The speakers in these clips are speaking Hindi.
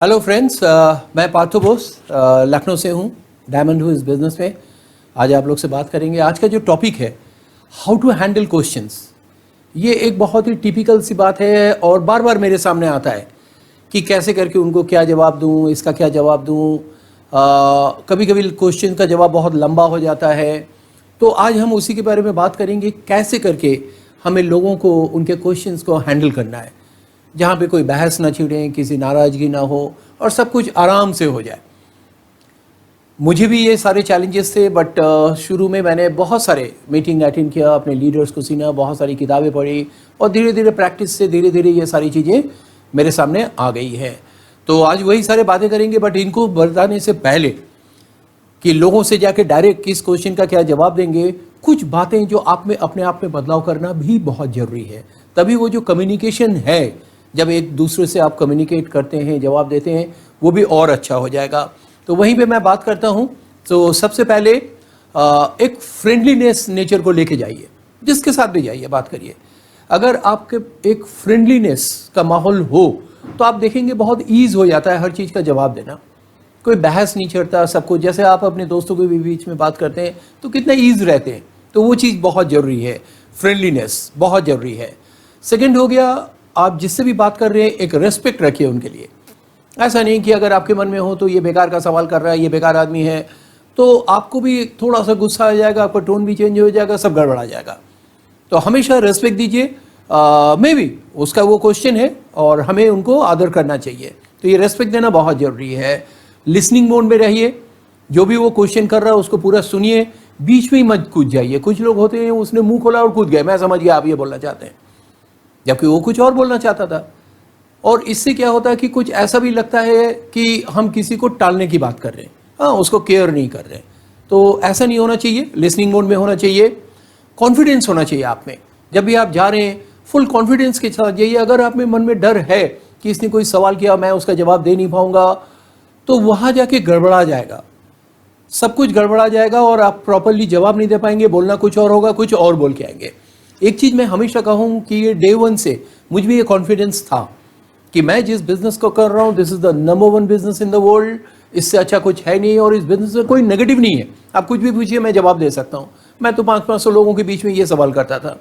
हेलो फ्रेंड्स, मैं पार्थो बोस लखनऊ से हूँ। डायमंड हूँ इस बिज़नेस में। आज आप लोग से बात करेंगे। आज का जो टॉपिक है हाउ टू हैंडल क्वेश्चंस। ये एक बहुत ही टिपिकल सी बात है और बार बार मेरे सामने आता है कि कैसे करके उनको क्या जवाब दूँ, इसका क्या जवाब दूँ। कभी कभी क्वेश्चन का जवाब बहुत लंबा हो जाता है। तो आज हम उसी के बारे में बात करेंगे, कैसे करके हमें लोगों को उनके क्वेश्चंस को हैंडल करना है, जहाँ पे कोई बहस ना छिड़े, किसी नाराज़गी ना हो और सब कुछ आराम से हो जाए। मुझे भी ये सारे चैलेंजेस थे, बट शुरू में मैंने बहुत सारे मीटिंग अटेंड किया, अपने लीडर्स को सुना, बहुत सारी किताबें पढ़ी और धीरे धीरे प्रैक्टिस से धीरे धीरे ये सारी चीज़ें मेरे सामने आ गई है। तो आज वही सारे बातें करेंगे, बट इनको बताने से पहले कि लोगों से जाके डायरेक्ट किस क्वेश्चन का क्या जवाब देंगे, कुछ बातें जो आप में अपने आप में बदलाव करना भी बहुत ज़रूरी है। तभी वो जो कम्युनिकेशन है, जब एक दूसरे से आप कम्युनिकेट करते हैं, जवाब देते हैं, वो भी और अच्छा हो जाएगा। तो वहीं पे मैं बात करता हूँ। तो सबसे पहले एक फ्रेंडलीनेस नेचर को लेके जाइए, जिसके साथ भी जाइए, बात करिए। अगर आपके एक फ्रेंडलीनेस का माहौल हो तो आप देखेंगे बहुत ईज हो जाता है हर चीज़ का जवाब देना। कोई बहस नहीं छेड़ता सब कुछ। जैसे आप अपने दोस्तों के भी बीच में बात करते हैं तो कितना ईज रहते हैं। तो वो चीज़ बहुत ज़रूरी है, फ्रेंडलीनेस बहुत ज़रूरी है। सेकंड हो गया, आप जिससे भी बात कर रहे हैं एक रेस्पेक्ट रखिए उनके लिए। ऐसा नहीं कि अगर आपके मन में हो तो ये बेकार का सवाल कर रहा है, ये बेकार आदमी है, तो आपको भी थोड़ा सा गुस्सा आ जाएगा, आपका टोन भी चेंज हो जाएगा, सब गड़बड़ा जाएगा। तो हमेशा रेस्पेक्ट दीजिए। मे भी उसका वो क्वेश्चन है और हमें उनको आदर करना चाहिए। तो ये रेस्पेक्ट देना बहुत ज़रूरी है। लिसनिंग मोड में रहिए। जो भी वो क्वेश्चन कर रहा है उसको पूरा सुनिए, बीच में ही मत कूद जाइए। कुछ लोग होते हैं, उसने मुंह खोला और कूद गए, मैं समझ गया आप ये बोलना चाहते हैं, जबकि वो कुछ और बोलना चाहता था। और इससे क्या होता है कि कुछ ऐसा भी लगता है कि हम किसी को टालने की बात कर रहे हैं, हाँ, उसको केयर नहीं कर रहे। तो ऐसा नहीं होना चाहिए। लिसनिंग मोड में होना चाहिए। कॉन्फिडेंस होना चाहिए आप में। जब भी आप जा रहे हैं फुल कॉन्फिडेंस के साथ जाइए। अगर आप में मन में डर है कि इसने कोई सवाल किया, मैं उसका जवाब दे नहीं पाऊंगा, तो वहाँ जाके गड़बड़ा जाएगा, सब कुछ गड़बड़ा जाएगा और आप प्रॉपरली जवाब नहीं दे पाएंगे। बोलना कुछ और होगा, कुछ और बोल के आएंगे। एक चीज़ मैं हमेशा कहूँ कि ये डे वन से मुझ में ये कॉन्फिडेंस था कि मैं जिस बिज़नेस को कर रहा हूँ, this is the number one business in the world. इससे अच्छा कुछ है नहीं और इस बिज़नेस में कोई नेगेटिव नहीं है। आप कुछ भी पूछिए, मैं जवाब दे सकता हूँ। मैं तो 500 लोगों के बीच में ये सवाल करता था।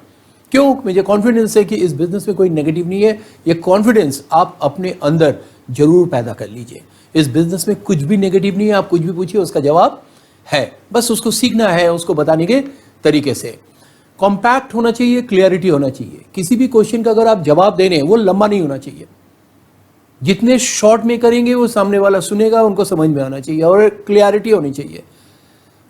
क्यों? मुझे कॉन्फिडेंस है कि इस बिज़नेस में कोई नेगेटिव नहीं है। ये कॉन्फिडेंस आप अपने अंदर जरूर पैदा कर लीजिए। इस बिज़नेस में कुछ भी नेगेटिव नहीं है। आप कुछ भी पूछिए, उसका जवाब है। बस उसको सीखना है, उसको बताने के तरीके से। कॉम्पैक्ट होना चाहिए, क्लियरिटी होना चाहिए। किसी भी क्वेश्चन का अगर आप जवाब दे रहे हैं, वो लंबा नहीं होना चाहिए। जितने शॉर्ट में करेंगे वो सामने वाला सुनेगा, उनको समझ में आना चाहिए और क्लियरिटी होनी चाहिए।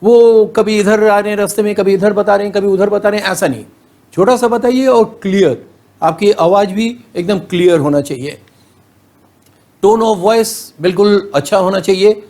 वो कभी इधर आ रहे हैं रास्ते में, कभी इधर बता रहे हैं, कभी उधर बता रहे हैं, ऐसा नहीं। छोटा सा बताइए और क्लियर। आपकी आवाज़ भी एकदम क्लियर होना चाहिए। टोन ऑफ वॉइस बिल्कुल अच्छा होना चाहिए।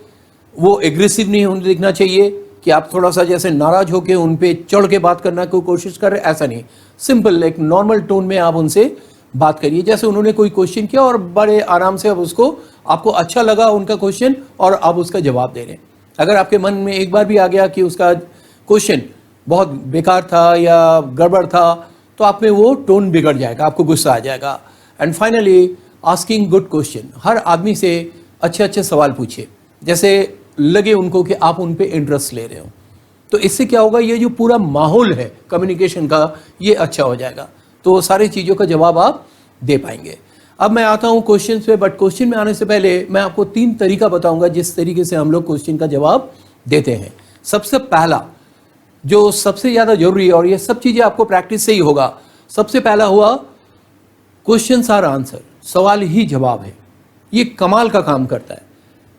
वो एग्रेसिव नहीं होने दिखना चाहिए कि आप थोड़ा सा जैसे नाराज होकर उन पे चढ़ के बात करना की कोशिश कर रहे, ऐसा नहीं। सिंपल एक नॉर्मल टोन में आप उनसे बात करिए। जैसे उन्होंने कोई क्वेश्चन किया और बड़े आराम से अब उसको, आपको अच्छा लगा उनका क्वेश्चन और आप उसका जवाब दे रहे हैं। अगर आपके मन में एक बार भी आ गया कि उसका क्वेश्चन बहुत बेकार था या गड़बड़ था, तो आप में वो टोन बिगड़ जाएगा, आपको गुस्सा आ जाएगा। And finally asking good question. हर आदमी से अच्छे अच्छे सवाल पूछिए, जैसे लगे उनको कि आप उन पे इंटरेस्ट ले रहे हो। तो इससे क्या होगा, ये जो पूरा माहौल है कम्युनिकेशन का, ये अच्छा हो जाएगा। तो सारी चीज़ों का जवाब आप दे पाएंगे। अब मैं आता हूँ क्वेश्चन पे, बट क्वेश्चन में आने से पहले मैं आपको 3 तरीका बताऊंगा जिस तरीके से हम लोग क्वेश्चन का जवाब देते हैं। सबसे पहला जो सबसे ज़्यादा जरूरी है, और ये सब चीज़ें आपको प्रैक्टिस से ही होगा। सबसे पहला हुआ क्वेश्चंस आर आंसर। सवाल ही जवाब है। ये कमाल का काम करता है।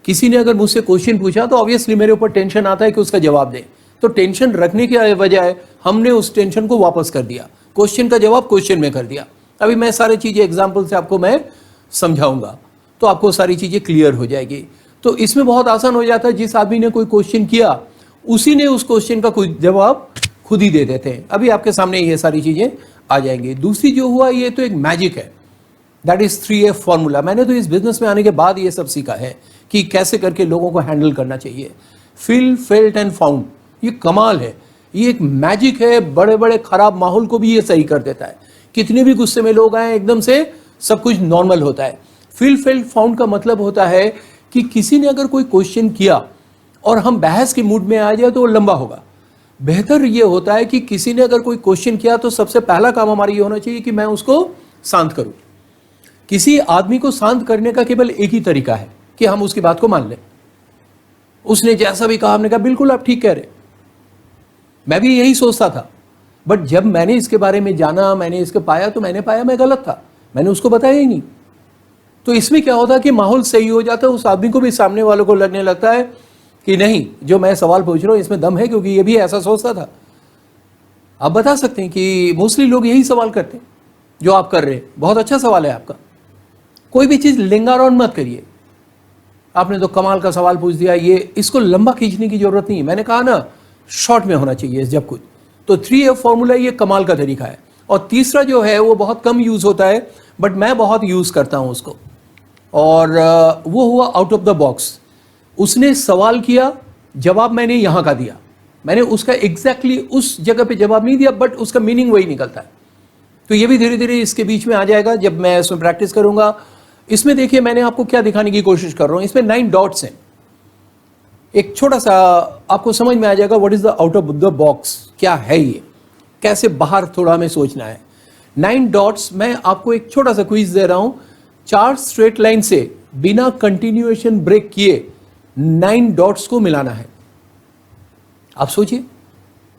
किसी ने अगर मुझसे क्वेश्चन पूछा तो ऑब्वियसली मेरे ऊपर टेंशन आता है कि उसका जवाब दें। तो टेंशन रखने के बजाय हमने उस टेंशन को वापस कर दिया, क्वेश्चन का जवाब क्वेश्चन में कर दिया। अभी मैं सारी चीज़ें एग्जाम्पल से आपको मैं समझाऊंगा, तो आपको सारी चीज़ें क्लियर हो जाएगी। तो इसमें बहुत आसान हो जाता है। जिस आदमी ने कोई क्वेश्चन किया, उसी ने उस क्वेश्चन का कोई जवाब खुद ही दे देते हैं। अभी आपके सामने ये सारी चीज़ें आ जाएंगी। दूसरी जो हुआ, ये तो एक मैजिक है, दैट इज 3F फॉर्मूला। मैंने तो इस बिजनेस में आने के बाद ये सब सीखा है कि कैसे करके लोगों को हैंडल करना चाहिए। फील, फेल्ट एंड फाउंड, ये कमाल है। ये एक मैजिक है। बड़े बड़े खराब माहौल को भी ये सही कर देता है। कितने भी गुस्से में लोग आए, एकदम से सब कुछ नॉर्मल होता है। फिल फेल्ड फाउंड का मतलब होता है कि किसी ने अगर कोई क्वेश्चन किया और हम बहस के मूड में आ जाए तो वो लंबा होगा। बेहतर ये होता है कि किसी ने अगर कोई क्वेश्चन किया तो सबसे पहला काम हमारा ये होना चाहिए कि मैं उसको शांत करूं। किसी आदमी को शांत करने का केवल एक ही तरीका है कि हम उसकी बात को मान लें। उसने जैसा भी कहा हमने कहा बिल्कुल आप ठीक कह रहे। मैं भी यही सोचता था, बट जब मैंने इसके बारे में जाना, मैंने इसको पाया, तो मैंने पाया मैं गलत था, मैंने उसको बताया ही नहीं। तो इसमें क्या होता है कि माहौल सही हो जाता है, उस आदमी को भी, सामने वालों को लगने लगता है कि नहीं, जो मैं सवाल पूछ रहा हूं इसमें दम है, क्योंकि ये भी ऐसा सोचता था। आप बता सकते हैं कि मोस्टली लोग यही सवाल करते हैं जो आप कर रहे हैं। बहुत अच्छा सवाल है आपका। कोई भी चीज़ लिंगर ऑन मत करिए। आपने तो कमाल का सवाल पूछ दिया, ये इसको लंबा खींचने की जरूरत नहीं है। मैंने कहा ना, शॉर्ट में होना चाहिए जब कुछ। तो 3F फॉर्मूला ये कमाल का तरीका है। और तीसरा जो है वो बहुत कम यूज होता है, बट मैं बहुत यूज करता हूं उसको, और वो हुआ आउट ऑफ द बॉक्स। उसने सवाल किया, जवाब मैंने यहां का दिया, मैंने उसका एग्जैक्टली उस जगह पे जवाब नहीं दिया, बट उसका मीनिंग वही निकलता है। तो ये भी धीरे धीरे इसके बीच में आ जाएगा जब मैं इसमें प्रैक्टिस करूंगा। इसमें देखिए मैंने आपको क्या दिखाने की कोशिश कर रहा हूं, इसमें 9 डॉट्स हैं। एक छोटा सा आपको समझ में आ जाएगा what is the out of the box, क्या है ये, कैसे बाहर थोड़ा हमें सोचना है। 9 डॉट्स, मैं आपको एक छोटा सा क्विज दे रहा हूं। 4 स्ट्रेट लाइन से बिना कंटिन्यूएशन ब्रेक किए 9 डॉट्स को मिलाना है। आप सोचिए,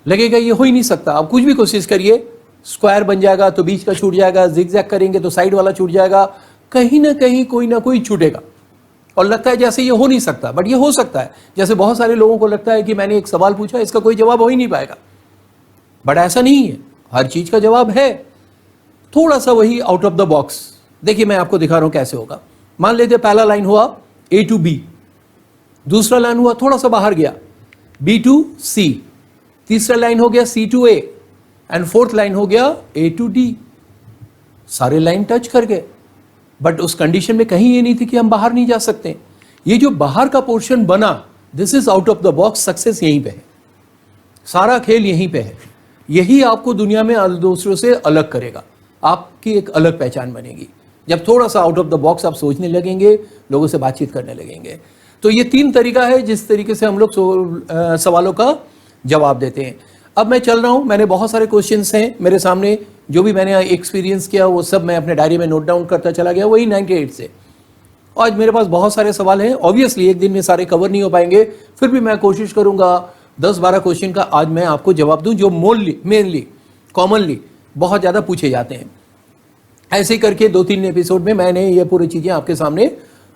लगेगा ये हो ही नहीं सकता। आप कुछ भी कोशिश करिए, स्क्वायर बन जाएगा तो बीच का छूट जाएगा, जिगजैग करेंगे तो साइड वाला छूट जाएगा, कहीं ना कहीं कोई ना कोई छूटेगा। और लगता है जैसे ये हो नहीं सकता, बट ये हो सकता है। जैसे बहुत सारे लोगों को लगता है कि मैंने एक सवाल पूछा, इसका कोई जवाब हो ही नहीं पाएगा, बट ऐसा नहीं है, हर चीज का जवाब है। थोड़ा सा वही आउट ऑफ द बॉक्स। देखिए मैं आपको दिखा रहा हूं कैसे होगा। मान लेते पहला लाइन हुआ A to B, दूसरा लाइन हुआ थोड़ा सा बाहर गया B to C, तीसरा लाइन हो गया C to A, and fourth line हो गया A to D। सारे लाइन टच कर गए, बट उस कंडीशन में कहीं ये नहीं थी कि हम बाहर नहीं जा सकते। ये जो बाहर का पोर्शन बना, this is out of the box. Success यहीं पे है, सारा खेल यहीं पे है। यही आपको दुनिया में दूसरों से अलग करेगा, आपकी एक अलग पहचान बनेगी जब थोड़ा सा आउट ऑफ द बॉक्स आप सोचने लगेंगे, लोगों से बातचीत करने लगेंगे। तो ये 3 तरीका है जिस तरीके से हम लोग सवालों का जवाब देते हैं। अब मैं चल रहा हूं, मैंने बहुत सारे क्वेश्चंस हैं मेरे सामने, जो भी मैंने एक्सपीरियंस किया वो सब मैं अपने डायरी में नोट डाउन करता चला गया, वही 98 से। आज मेरे पास बहुत सारे सवाल हैं, ऑब्वियसली एक दिन में सारे कवर नहीं हो पाएंगे, फिर भी मैं कोशिश करूंगा 10-12 क्वेश्चन का आज मैं आपको जवाब दूं, जो मेनली कॉमनली बहुत ज़्यादा पूछे जाते हैं। ऐसे ही करके 2-3 एपिसोड में मैंने ये पूरी चीज़ें आपके सामने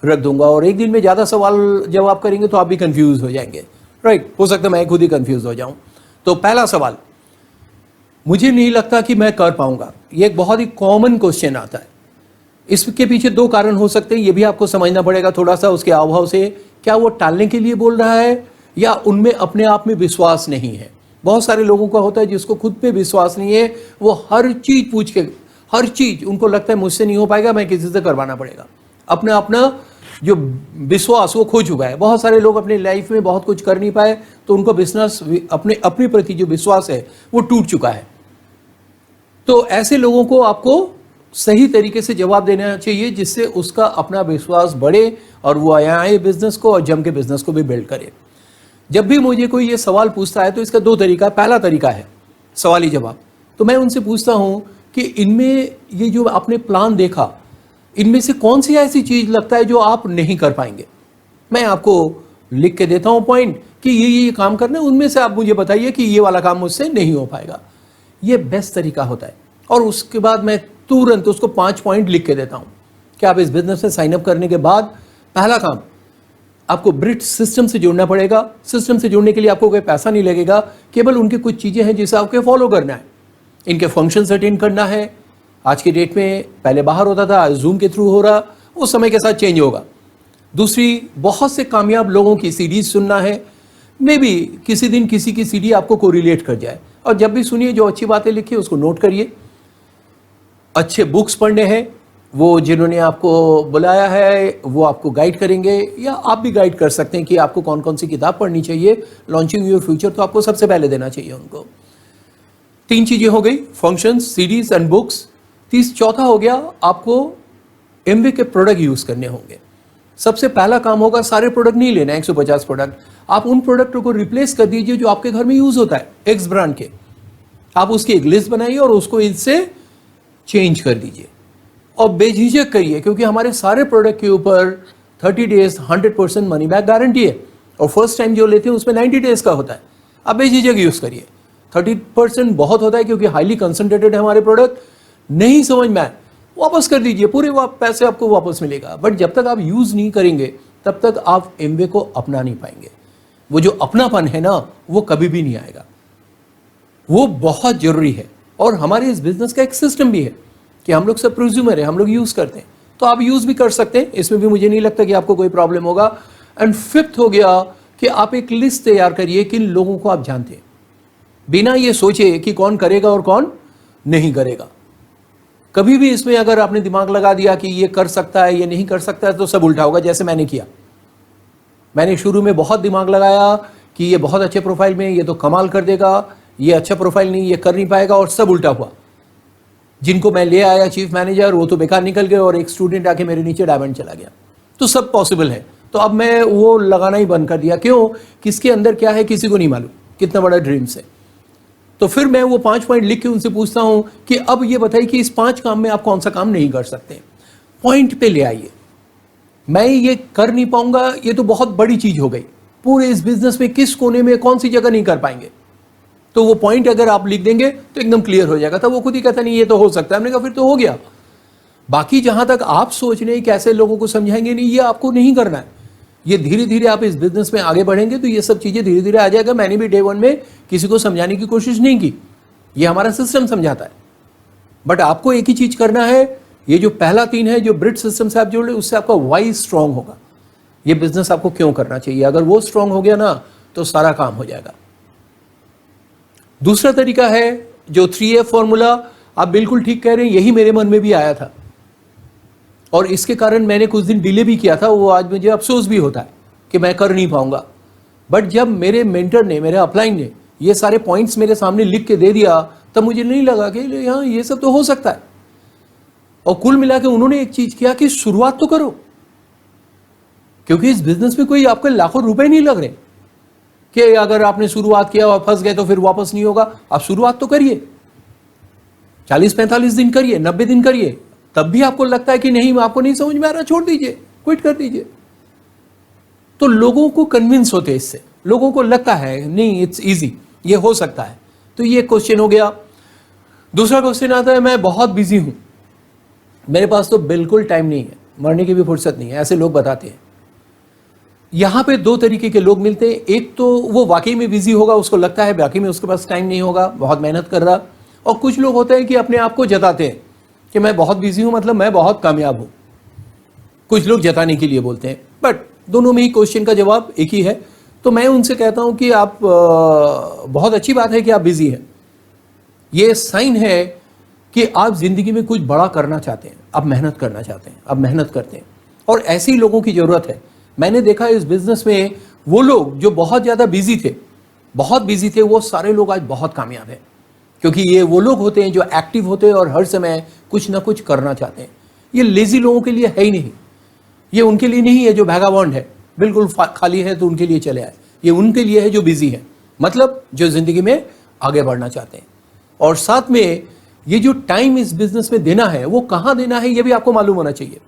रख दूंगा, और एक दिन में ज़्यादा सवाल जवाब करेंगे तो आप भी कंफ्यूज हो जाएंगे, राइट। हो सकता है मैं खुद ही कंफ्यूज हो जाऊं। तो पहला सवाल, मुझे नहीं लगता कि मैं कर पाऊंगा। ये एक बहुत ही कॉमन क्वेश्चन आता है। इसके पीछे 2 कारण हो सकते हैं, ये भी आपको समझना पड़ेगा थोड़ा सा उसके हाव से। क्या वो टालने के लिए बोल रहा है, या उनमें अपने आप में विश्वास नहीं है। बहुत सारे लोगों का होता है जिसको खुद पे विश्वास नहीं है, वो हर चीज पूछ के, हर चीज उनको लगता है मुझसे नहीं हो पाएगा, मैं किसी से करवाना पड़ेगा। अपना जो विश्वास वो खो चुका है। बहुत सारे लोग अपनी लाइफ में बहुत कुछ कर नहीं पाए, तो उनको बिजनेस अपने प्रति जो विश्वास है वो टूट चुका है। तो ऐसे लोगों को आपको सही तरीके से जवाब देना चाहिए, जिससे उसका अपना विश्वास बढ़े और वो आए बिजनेस को और जम के बिजनेस को भी बिल्ड करे। जब भी मुझे कोई ये सवाल पूछता है तो इसका 2 तरीका, पहला तरीका है सवाली जवाब। तो मैं उनसे पूछता हूं कि इनमें ये जो आपने प्लान देखा, इनमें से कौन सी ऐसी चीज लगता है जो आप नहीं कर पाएंगे। मैं आपको लिख के देता हूं पॉइंट कि ये काम करना है, उनमें से आप मुझे बताइए कि ये वाला काम मुझसे नहीं हो पाएगा। ये बेस्ट तरीका होता है। और उसके बाद मैं तुरंत उसको 5 पॉइंट लिख के देता हूं कि आप इस बिजनेस में साइन अप करने के बाद पहला काम, आपको ब्रिट सिस्टम से जुड़ना पड़ेगा। सिस्टम से जुड़ने के लिए आपको कोई पैसा नहीं लगेगा, केवल उनकी कुछ चीजें हैं जिसे आपको फॉलो करना है। इनके फंक्शंस अटेंड करना है। आज के डेट में पहले बाहर होता था, आज जूम के थ्रू हो रहा, वो समय के साथ चेंज होगा। दूसरी, बहुत से कामयाब लोगों की सीरीज सुनना है। मे बी किसी दिन किसी की सीडी आपको कोरिलेट कर जाए, और जब भी सुनिए जो अच्छी बातें लिखी उसको नोट करिए। अच्छे बुक्स पढ़ने हैं, वो जिन्होंने आपको बुलाया है वो आपको गाइड करेंगे, या आप भी गाइड कर सकते हैं कि आपको कौन कौन सी किताब पढ़नी चाहिए। लॉन्चिंग योर फ्यूचर तो आपको सबसे पहले देना चाहिए उनको। 3 चीजें हो गई, फंक्शंस, सीडीज एंड बुक्स। चौथा हो गया आपको एमवे के प्रोडक्ट यूज करने होंगे। सबसे पहला काम होगा, सारे प्रोडक्ट नहीं लेना 150 प्रोडक्ट, आप उन प्रोडक्टों को रिप्लेस कर दीजिए जो आपके घर में यूज होता है एक्स ब्रांड के। आप उसकी एक लिस्ट बनाइए और उसको इससे चेंज कर दीजिए और बेझिझक करिए, क्योंकि हमारे सारे प्रोडक्ट के ऊपर 30 डेज 100% मनी बैक गारंटी है और फर्स्ट टाइम जो लेते हैं उसमें 90 डेज का होता है। आप बेझिझक यूज करिए। 30% बहुत होता है क्योंकि हाईली कंसंट्रेटेड है हमारे प्रोडक्ट, नहीं समझ में आए वापस कर दीजिए, पूरे पैसे आपको वापस मिलेगा। बट जब तक आप यूज नहीं करेंगे तब तक आप एमवे को अपना नहीं पाएंगे। वो जो अपनापन है ना, वो कभी भी नहीं आएगा, वो बहुत जरूरी है। और हमारे इस बिजनेस का एक सिस्टम भी है कि हम लोग सब प्रोज्यूमर है, हम लोग यूज करते हैं, तो आप यूज भी कर सकते हैं, इसमें भी मुझे नहीं लगता कि आपको कोई प्रॉब्लम होगा। एंड फिफ्थ हो गया कि आप एक लिस्ट तैयार करिए किन लोगों को आप जानते हैं, बिना ये सोचे कि कौन करेगा और कौन नहीं करेगा। कभी भी इसमें अगर आपने दिमाग लगा दिया कि ये कर सकता है, ये नहीं कर सकता है, तो सब उल्टा होगा। जैसे मैंने किया, मैंने शुरू में बहुत दिमाग लगाया कि ये बहुत अच्छे प्रोफाइल में, ये तो कमाल कर देगा, ये अच्छा प्रोफाइल नहीं, ये कर नहीं पाएगा, और सब उल्टा हुआ। जिनको मैं ले आया चीफ मैनेजर, वो तो बेकार निकल गए और एक स्टूडेंट आके मेरे नीचे डायमंड चला गया। तो सब पॉसिबल है। तो अब मैं वो लगाना ही बंद कर दिया। क्यों? किसके अंदर क्या है किसी को नहीं मालूम, कितना बड़ा ड्रीम्स है। तो फिर मैं वो 5 पॉइंट लिख के उनसे पूछता हूं कि अब ये बताइए कि इस 5 काम में आप कौन सा काम नहीं कर सकते, पॉइंट पे ले आइए। मैं ये कर नहीं पाऊंगा, ये तो बहुत बड़ी चीज हो गई। पूरे इस बिजनेस में किस कोने में कौन सी जगह नहीं कर पाएंगे, तो वो पॉइंट अगर आप लिख देंगे तो एकदम क्लियर हो जाएगा। तब वो खुद ही कहता नहीं ये तो हो सकता है। हमने कहा फिर तो हो गया। बाकी जहां तक आप सोच रहे हैं कैसे लोगों को समझाएंगे, नहीं, ये आपको नहीं करना है। ये धीरे धीरे आप इस बिजनेस में आगे बढ़ेंगे तो ये सब चीजें धीरे धीरे आ जाएगा। मैंने भी डे 1 में किसी को समझाने की कोशिश नहीं की, ये हमारा सिस्टम समझाता है। बट आपको एक ही चीज करना है, ये जो पहला 3 है जो ब्रिज सिस्टम से आप जोड़ ले, उससे आपका वाई स्ट्रांग होगा। ये बिजनेस आपको क्यों करना चाहिए, अगर वो स्ट्रांग हो गया ना तो सारा काम हो जाएगा। दूसरा तरीका है जो 3F फॉर्मूला, आप बिल्कुल ठीक कह रहे हैं, यही मेरे मन में भी आया था और इसके कारण मैंने कुछ दिन डिले भी किया था। वो आज मुझे अफसोस भी होता है कि मैं कर नहीं पाऊंगा। बट जब मेरे मेंटर ने, मेरे अपलाइन ने ये सारे पॉइंट्स मेरे सामने लिख के दे दिया, तब मुझे नहीं लगा कि हाँ ये सब तो हो सकता है। और कुल मिला के उन्होंने एक चीज किया कि शुरुआत तो करो, क्योंकि इस बिजनेस में कोई आपके लाखों रुपए नहीं लग रहे कि अगर आपने शुरुआत किया और फंस गए तो फिर वापस नहीं होगा। आप शुरुआत तो करिए, 40-45 दिन करिए, 90 दिन करिए, तब भी आपको लगता है कि नहीं आपको नहीं समझ में आ रहा, छोड़ दीजिए, क्विट कर दीजिए। तो लोगों को कन्विंस होते, इससे लोगों को लगता है नहीं इट्स इजी, ये हो सकता है। तो ये क्वेश्चन हो गया। दूसरा क्वेश्चन आता है, मैं बहुत बिजी हूं, मेरे पास तो बिल्कुल टाइम नहीं है, मरने की भी फुर्सत नहीं है, ऐसे लोग बताते हैं। यहां पे 2 तरीके के लोग मिलते हैं। एक तो वो वाकई में बिजी होगा, उसको लगता है वाकई में उसके पास टाइम नहीं होगा, बहुत मेहनत कर रहा। और कुछ लोग होते हैं कि अपने आप को जताते हैं कि मैं बहुत बिजी हूं, मतलब मैं बहुत कामयाब हूं। कुछ लोग जताने के लिए बोलते हैं, बट दोनों में ही क्वेश्चन का जवाब एक ही है। तो मैं उनसे कहता हूं कि आप बहुत अच्छी बात है कि आप बिजी हैं, ये साइन है कि आप जिंदगी में कुछ बड़ा करना चाहते हैं, आप मेहनत करना चाहते हैं, आप मेहनत करते हैं, और ऐसे ही लोगों की जरूरत है। मैंने देखा इस बिजनेस में वो लोग जो बहुत ज्यादा बिजी थे, वो सारे लोग आज बहुत कामयाब हैं, क्योंकि ये वो लोग होते हैं जो एक्टिव होते हैं और हर समय कुछ ना कुछ करना चाहते हैं। ये लेजी लोगों के लिए है ही नहीं, ये उनके लिए नहीं है जो वैगाबॉन्ड है, बिल्कुल खाली है तो उनके लिए चले आए। ये उनके लिए है जो बिजी है, मतलब जो जिंदगी में आगे बढ़ना चाहते हैं। और साथ में ये जो टाइम इस बिजनेस में देना है, वो कहाँ देना है ये भी आपको मालूम होना चाहिए।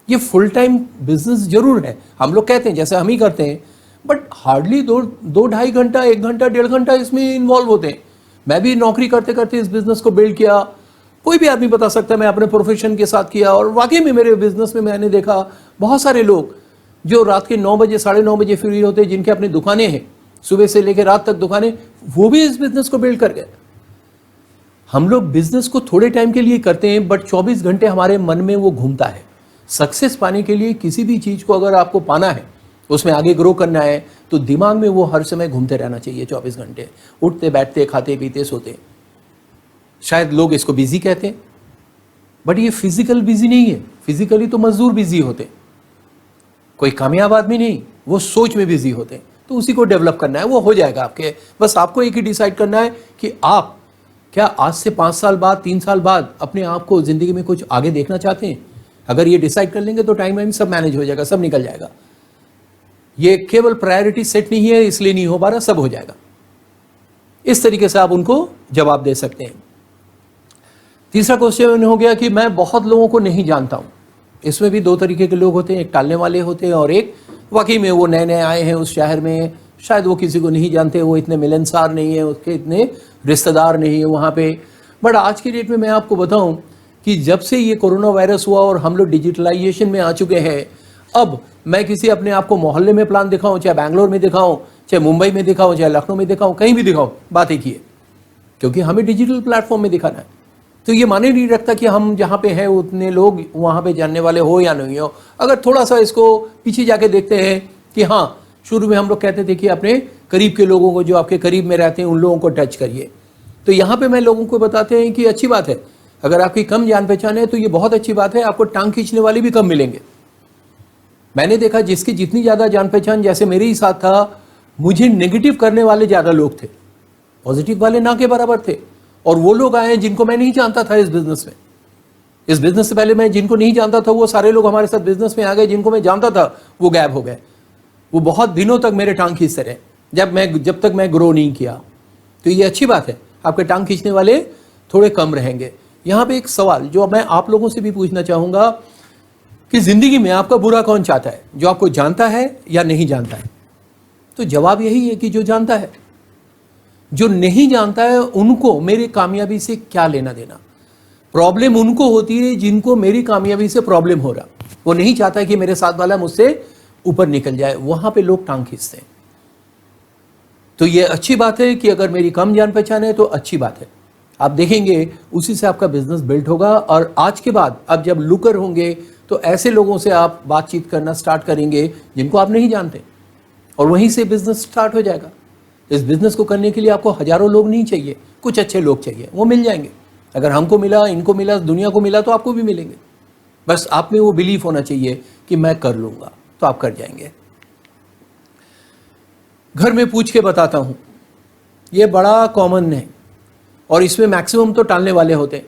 ये फुल टाइम बिजनेस जरूर है, हम लोग कहते हैं जैसे हम ही करते हैं, बट हार्डली 2-2.5 घंटा, 1 घंटा, 1.5 घंटा इसमें इन्वॉल्व होते हैं। मैं भी नौकरी करते करते इस बिजनेस को बिल्ड किया। कोई भी आदमी बता सकता है मैं अपने प्रोफेशन के साथ किया, और वाकई में मेरे बिजनेस में मैंने देखा बहुत सारे लोग जो रात के 9 बजे, 9:30 बजे फ्री होते हैं, जिनके अपनी दुकानें हैं, सुबह से लेकर रात तक दुकानें, वो भी इस बिजनेस को बिल्ड कर गए। हम लोग बिजनेस को थोड़े टाइम के लिए करते हैं, बट 24 घंटे हमारे मन में वो घूमता है। सक्सेस पाने के लिए किसी भी चीज को अगर आपको पाना है, उसमें आगे ग्रो करना है, तो दिमाग में वो हर समय घूमते रहना चाहिए 24 घंटे, उठते बैठते खाते पीते सोते। शायद लोग इसको बिजी कहते हैं, बट ये फिजिकल बिजी नहीं है। फिजिकली तो मजदूर बिजी होते, कोई कामयाब आदमी नहीं, वो सोच में बिजी होते। तो उसी को डेवलप करना है, वो हो जाएगा आपके। बस आपको एक ही डिसाइड करना है कि आप क्या आज से 5 साल बाद, 3 साल बाद अपने आप को जिंदगी में कुछ आगे देखना चाहते हैं, अगर ये डिसाइड कर लेंगे तो टाइम सब मैनेज हो जाएगा, सब निकल जाएगा। ये केवल प्रायोरिटी सेट नहीं है इसलिए नहीं हो पा रहा, सब हो जाएगा। इस तरीके से आप उनको जवाब दे सकते हैं। तीसरा क्वेश्चन हो गया कि मैं बहुत लोगों को नहीं जानता हूं। इसमें भी दो तरीके के लोग होते हैं, एक टालने वाले होते हैं और एक वाकई में वो नए नए आए हैं उस शहर में, शायद वो किसी को नहीं जानते, वो इतने मिलनसार नहीं है, उसके इतने रिश्तेदार नहीं है वहाँ पे। बट आज की डेट में मैं आपको बताऊं कि जब से ये कोरोना वायरस हुआ और हम लोग डिजिटलाइजेशन में आ चुके हैं, अब मैं किसी अपने आप को मोहल्ले में प्लान दिखाऊं, चाहे बैंगलोर में दिखाऊं, चाहे मुंबई में दिखाऊं, चाहे लखनऊ में दिखाऊं, कहीं भी दिखाऊं, बात एक ही है, क्योंकि हमें डिजिटल प्लेटफॉर्म में दिखाना है। तो ये माने नहीं रखता कि हम जहाँ पे हैं उतने लोग वहाँ पे जानने वाले हो या नहीं हो। अगर थोड़ा सा इसको पीछे जाके देखते हैं कि हाँ, शुरू में हम लोग कहते थे कि अपने करीब के लोगों को, जो आपके करीब में रहते हैं, उन लोगों को टच करिए। तो यहाँ पे मैं लोगों को बताते हैं कि अच्छी बात है, अगर आपकी कम जान पहचान है तो ये बहुत अच्छी बात है, आपको टांग खींचने वाले भी कम मिलेंगे। मैंने देखा जिसकी जितनी ज़्यादा जान पहचान, जैसे मेरे ही साथ था, मुझे नेगेटिव करने वाले ज़्यादा लोग थे, पॉजिटिव वाले ना के बराबर थे। और वो लोग आए जिनको मैं नहीं जानता था इस बिजनेस में। इस बिजनेस से पहले मैं जिनको नहीं जानता था वो सारे लोग हमारे साथ बिजनेस में आ गए, जिनको मैं जानता था वो गायब हो गए। वो बहुत दिनों तक मेरे टांग खींचते रहे जब तक मैं ग्रो नहीं किया। तो ये अच्छी बात है, आपके टांग खींचने वाले थोड़े कम रहेंगे। यहाँ पे एक सवाल जो मैं आप लोगों से भी पूछना चाहूँगा कि ज़िंदगी में आपका बुरा कौन चाहता है, जो आपको जानता है या नहीं जानता है? तो जवाब यही है कि जो जानता है। जो नहीं जानता है उनको मेरी कामयाबी से क्या लेना देना। प्रॉब्लम उनको होती है जिनको मेरी कामयाबी से प्रॉब्लम हो रहा, वो नहीं चाहता कि मेरे साथ वाला मुझसे ऊपर निकल जाए, वहां पे लोग टांग खींचते हैं। तो ये अच्छी बात है कि अगर मेरी कम जान पहचान है तो अच्छी बात है, आप देखेंगे उसी से आपका बिजनेस बिल्ड होगा। और आज के बाद अब जब लुकर होंगे तो ऐसे लोगों से आप बातचीत करना स्टार्ट करेंगे जिनको आप नहीं जानते, और वहीं से बिजनेस स्टार्ट हो जाएगा। इस बिजनेस को करने के लिए आपको हजारों लोग नहीं चाहिए, कुछ अच्छे लोग चाहिए, वो मिल जाएंगे। अगर हमको मिला, इनको मिला, दुनिया को मिला तो आपको भी मिलेंगे। बस आप में वो बिलीफ होना चाहिए कि मैं कर लूंगा, तो आप कर जाएंगे। घर में पूछ के बताता हूं, ये बड़ा कॉमन है और इसमें मैक्सिमम तो टालने वाले होते हैं,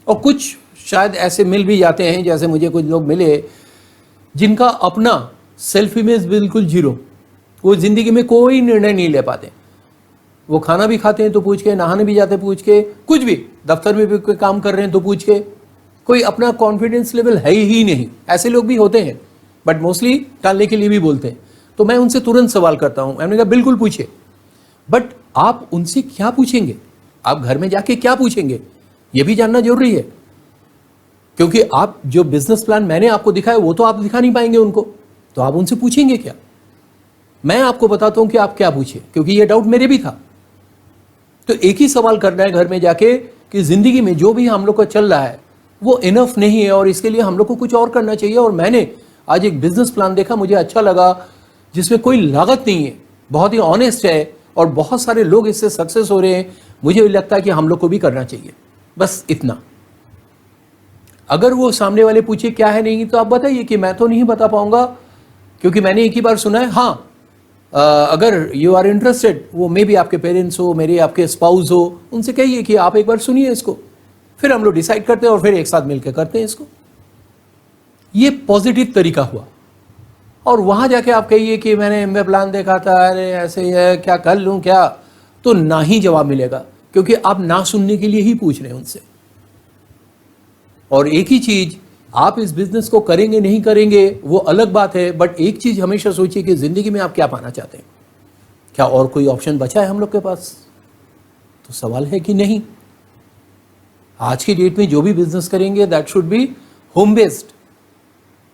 और कुछ शायद ऐसे मिल भी जाते हैं, जैसे मुझे कुछ लोग मिले जिनका अपना सेल्फ इमेज बिल्कुल जीरो, वो जिंदगी में कोई निर्णय नहीं ले पाते। वो खाना भी खाते हैं तो पूछ के, नहाने भी जाते पूछ के, कुछ भी दफ्तर में भी कोई काम कर रहे हैं तो पूछ के, कोई अपना कॉन्फिडेंस लेवल है ही नहीं। ऐसे लोग भी होते हैं, बट मोस्टली टालने के लिए भी बोलते हैं। तो मैं उनसे तुरंत सवाल करता हूं, मैंने कहा बिल्कुल पूछिए, बट आप उनसे क्या पूछेंगे, आप घर में जाके क्या पूछेंगे, ये भी जानना जरूरी है। क्योंकि आप जो बिजनेस प्लान मैंने आपको दिखाया वो तो आप दिखा नहीं पाएंगे उनको, तो आप उनसे पूछेंगे क्या? मैं आपको बताता हूं कि आप क्या पूछिए, क्योंकि ये डाउट मेरे भी था। तो एक ही सवाल करना है घर में जाके कि जिंदगी में जो भी हम लोग का चल रहा है वो इनफ नहीं है और इसके लिए हम लोग को कुछ और करना चाहिए। और मैंने आज एक बिजनेस प्लान देखा, मुझे अच्छा लगा, जिसमें कोई लागत नहीं है, बहुत ही ऑनेस्ट है और बहुत सारे लोग इससे सक्सेस हो रहे हैं। मुझे लगता है कि हम लोग को भी करना चाहिए, बस इतना। अगर वो सामने वाले पूछे क्या है नहीं, तो आप बताइए कि मैं तो नहीं बता पाऊंगा, क्योंकि मैंने एक ही बार सुना है। हाँ, अगर यू आर इंटरेस्टेड, वो मे भी आपके पेरेंट्स हो, मेरे आपके स्पाउस हो, उनसे कहिए कि आप एक बार सुनिए इसको, फिर हम लोग डिसाइड करते हैं और फिर एक साथ मिलकर करते हैं इसको। ये पॉजिटिव तरीका हुआ। और वहां जाके आप कहिए कि मैंने प्लान देखा था, अरे ऐसे है, क्या कर लूं क्या, तो ना ही जवाब मिलेगा, क्योंकि आप ना सुनने के लिए ही पूछ रहे हैं उनसे। और एक ही चीज, आप इस बिजनेस को करेंगे नहीं करेंगे वो अलग बात है, बट एक चीज हमेशा सोचिए कि जिंदगी में आप क्या पाना चाहते हैं। क्या और कोई ऑप्शन बचा है हम लोग के पास? तो सवाल है कि नहीं। आज की डेट में जो भी बिजनेस करेंगे that should be home based,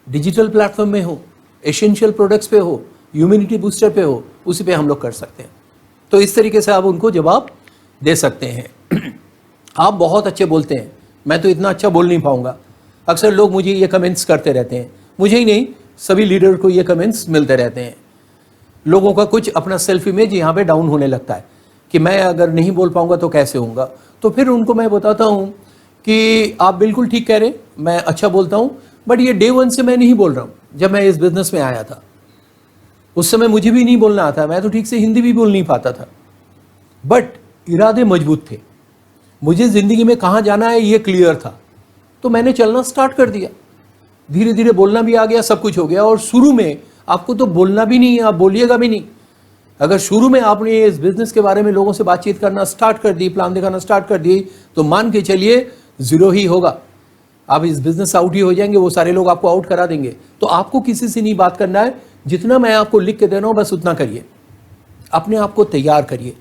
digital platform में हो, एसेंशियल प्रोडक्ट्स पे हो, ह्यूमैनिटी बूस्टर पे हो, उसी पे हम लोग कर सकते हैं। तो इस तरीके से आप उनको जवाब दे सकते हैं। आप बहुत अच्छे बोलते हैं, मैं तो इतना अच्छा बोल नहीं पाऊंगा। अक्सर लोग मुझे ये कमेंट्स करते रहते हैं, मुझे ही नहीं, सभी लीडर को ये कमेंट्स मिलते रहते हैं। लोगों का कुछ अपना सेल्फ इमेज यहाँ पे डाउन होने लगता है कि मैं अगर नहीं बोल पाऊंगा तो कैसे होऊंगा। तो फिर उनको मैं बताता हूँ कि आप बिल्कुल ठीक कह रहे हैं, मैं अच्छा बोलता हूँ, बट ये डे वन से मैं नहीं बोल रहा हूँ। जब मैं इस बिजनेस में आया था उस समय मुझे भी नहीं बोलना आता, मैं तो ठीक से हिंदी भी बोल नहीं पाता था, बट इरादे मजबूत थे। मुझे जिंदगी में कहाँ जाना है ये क्लियर था, तो मैंने चलना स्टार्ट कर दिया। धीरे धीरे बोलना भी आ गया, सब कुछ हो गया। और शुरू में आपको तो बोलना भी नहीं है, आप बोलिएगा भी नहीं। अगर शुरू में आपने इस बिजनेस के बारे में लोगों से बातचीत करना स्टार्ट कर दी, प्लान दिखाना स्टार्ट कर दी, तो मान के चलिए जीरो ही होगा। आप इस बिजनेस से आउट ही हो जाएंगे, वो सारे लोग आपको आउट करा देंगे। तो आपको किसी से नहीं बात करना है, जितना मैं आपको लिख के दे रहा हूं बस उतना करिए, अपने आप को तैयार करिए,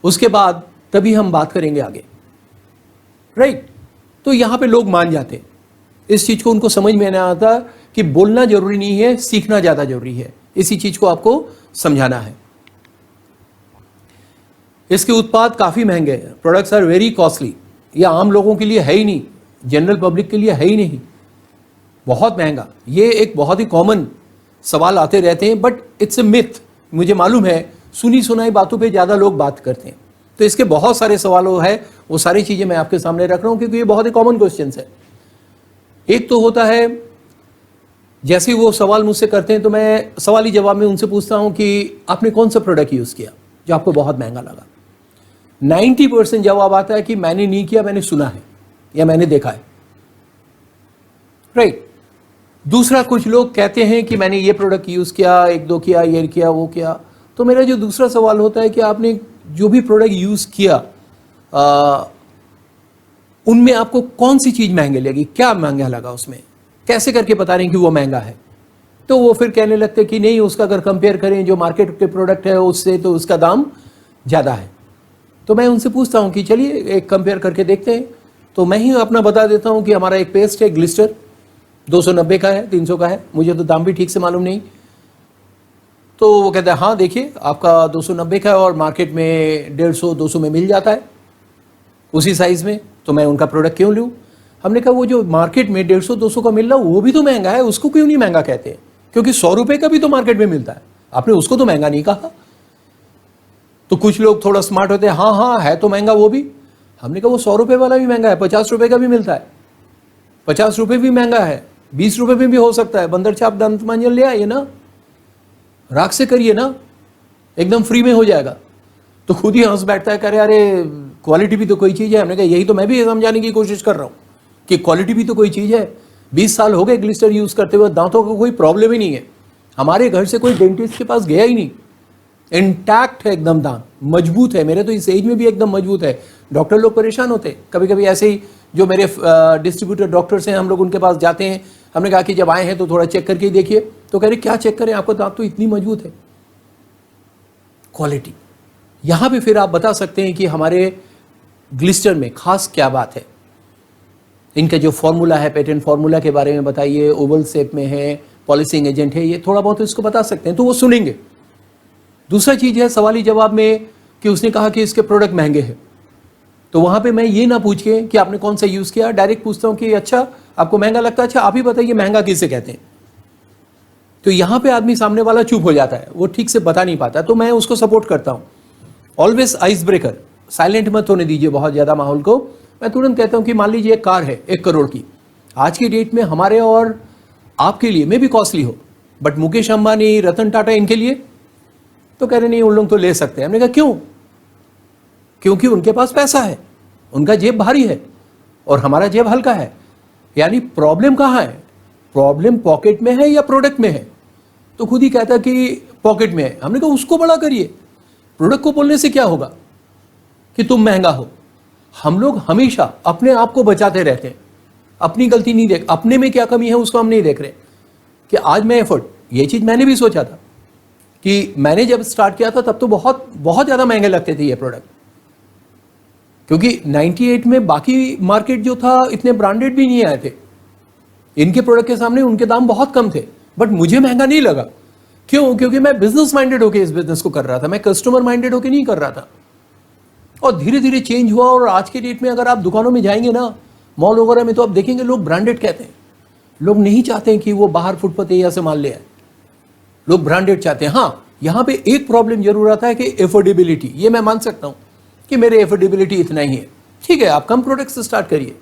उसके बाद तभी हम बात करेंगे आगे, राइट। तो यहां पे लोग मान जाते हैं इस चीज को, उनको समझ में नहीं आता कि बोलना जरूरी नहीं है, सीखना ज्यादा जरूरी है। इसी चीज को आपको समझाना है। इसके उत्पाद काफी महंगे हैं, प्रोडक्ट्स आर वेरी कॉस्टली। ये आम लोगों के लिए है ही नहीं, जनरल पब्लिक के लिए है ही नहीं, बहुत महंगा। ये एक बहुत ही कॉमन सवाल आते रहते हैं, बट इट्स ए मिथ। मुझे मालूम है सुनी सुनाई बातों पे ज़्यादा लोग बात करते हैं, तो इसके बहुत सारे सवालों है, वो सारी चीज़ें मैं आपके सामने रख रहा हूँ क्योंकि ये बहुत ही कॉमन क्वेश्चन है। एक तो होता है, जैसे वो सवाल मुझसे करते हैं तो मैं सवाली जवाब में उनसे पूछता हूँ कि आपने कौन सा प्रोडक्ट यूज़ किया जो आपको बहुत महंगा लगा। 90% जवाब आता है कि मैंने नहीं किया, मैंने सुना है या मैंने देखा है, राइट। दूसरा, कुछ लोग कहते हैं कि मैंने ये प्रोडक्ट यूज़ किया, एक दो किया, ये किया, वो किया। तो मेरा जो दूसरा सवाल होता है कि आपने जो भी प्रोडक्ट यूज़ किया उनमें आपको कौन सी चीज़ महंगी लगी, क्या महंगा लगा उसमें, कैसे करके बता रहे हैं कि वो महंगा है। तो वो फिर कहने लगते कि नहीं, उसका अगर कंपेयर करें जो मार्केट के प्रोडक्ट है उससे तो उसका दाम ज़्यादा है। तो मैं उनसे पूछता हूँ कि चलिए एक कंपेयर करके देखते हैं। तो मैं ही अपना बता देता हूँ कि हमारा एक पेस्ट है ग्लिस्टर, 290 का है, 300 का है, मुझे तो दाम भी ठीक से मालूम नहीं। तो वो कहता है हाँ देखिए आपका 290 का है और मार्केट में 150-200 में मिल जाता है उसी साइज़ में, तो मैं उनका प्रोडक्ट क्यों लूँ। हमने कहा वो जो मार्केट में 150-200 का मिल रहा है वो भी तो महंगा है, उसको क्यों नहीं महंगा कहते हैं, क्योंकि 100 रुपये का भी तो मार्केट में मिलता है, आपने उसको तो महंगा नहीं कहा। तो कुछ लोग थोड़ा स्मार्ट होते हैं, हाँ हाँ है तो महंगा वो भी। हमने कहा वो 100 रुपये वाला भी महंगा है, 50 रुपये का भी मिलता है, 50 रुपये भी महंगा है, 20 रुपये में भी हो सकता है। बंदर छाप दंत मंजन ले आइए ना, राख से करिए ना, एकदम फ्री में हो जाएगा। तो खुद ही हंस बैठता है, कह रहे अरे क्वालिटी भी तो कोई चीज़ है। हमने कहा यही तो मैं भी समझाने की कोशिश कर रहा हूँ कि क्वालिटी भी तो कोई चीज़ है। 20 साल हो गए ग्लिस्टर यूज़ करते हुए, दांतों का कोई प्रॉब्लम ही नहीं है। हमारे घर से कोई डेंटिस्ट के पास गया ही नहीं, इंटैक्ट है एकदम, दांत मजबूत है। मेरे तो इस एज में भी एकदम मजबूत है। डॉक्टर लोग परेशान होते कभी कभी ऐसे ही, जो मेरे डिस्ट्रीब्यूटर डॉक्टर्स हैं, हम लोग उनके पास जाते हैं। हमने कहा कि जब आए हैं तो थोड़ा चेक करके देखिए, तो कह रहे क्या चेक करें, आपका दांत तो इतनी मजबूत है। क्वालिटी, यहाँ पे फिर आप बता सकते हैं कि हमारे ग्लिस्टर में खास क्या बात है। इनका जो फॉर्मूला है, पेटेंट फॉर्मूला के बारे में बताइए, ओवल शेप में है, पॉलिशिंग एजेंट है, ये थोड़ा बहुत इसको बता सकते हैं तो वो सुनेंगे। दूसरा चीज़ है सवाली जवाब में कि उसने कहा कि इसके प्रोडक्ट महंगे हैं, तो वहाँ पे मैं ये ना पूछ के कि आपने कौन सा यूज़ किया, डायरेक्ट पूछता हूँ कि अच्छा आपको महंगा लगता है, अच्छा आप ही बताइए महंगा किसे कहते हैं। तो यहाँ पे आदमी सामने वाला चुप हो जाता है, वो ठीक से बता नहीं पाता, तो मैं उसको सपोर्ट करता हूँ। ऑलवेज आइस ब्रेकर, साइलेंट मत होने दीजिए बहुत ज़्यादा माहौल को। मैं तुरंत कहता हूँ कि मान लीजिए एक कार है 1 करोड़ की, आज की डेट में हमारे और आपके लिए में भी कॉस्टली हो, बट मुकेश अंबानी, रतन टाटा, इनके लिए तो कह रहे नहीं उन लोग तो ले सकते हैं। हमने कहा क्यों? क्योंकि उनके पास पैसा है, उनका जेब भारी है और हमारा जेब हल्का है। यानी प्रॉब्लम कहाँ है? प्रॉब्लम पॉकेट में है या प्रोडक्ट में है? तो खुद ही कहता कि पॉकेट में है। हमने कहा उसको बड़ा करिए, प्रोडक्ट को बोलने से क्या होगा कि तुम महंगा हो। हम लोग हमेशा अपने आप को बचाते रहते हैं, अपनी गलती नहीं देख, अपने में क्या कमी है उसको हम नहीं देख रहे कि आज मैं एफर्ट, ये चीज़ मैंने भी सोचा था कि मैंने जब स्टार्ट किया था तब तो बहुत बहुत ज़्यादा महंगे लगते थे ये प्रोडक्ट, क्योंकि 98 में बाकी मार्केट जो था इतने ब्रांडेड भी नहीं आए थे। इनके प्रोडक्ट के सामने उनके दाम बहुत कम थे, बट मुझे महंगा नहीं लगा। क्यों? क्योंकि मैं बिजनेस माइंडेड होकर इस बिजनेस को कर रहा था, मैं कस्टमर माइंडेड होकर नहीं कर रहा था। और धीरे धीरे चेंज हुआ, और आज के डेट में अगर आप दुकानों में जाएंगे ना, मॉल वगैरह में, तो आप देखेंगे लोग ब्रांडेड कहते हैं। लोग नहीं चाहते हैं कि वो बाहर फुटपाथ एरिया से माल ले आए, लोग ब्रांडेड चाहते हैं। हाँ, यहाँ पे एक प्रॉब्लम जरूर आता है कि एफोर्डेबिलिटी। ये मैं मान सकता हूँ कि मेरे एफोर्डेबिलिटी इतना ही है, ठीक है, आप कम प्रोडक्ट से स्टार्ट करिए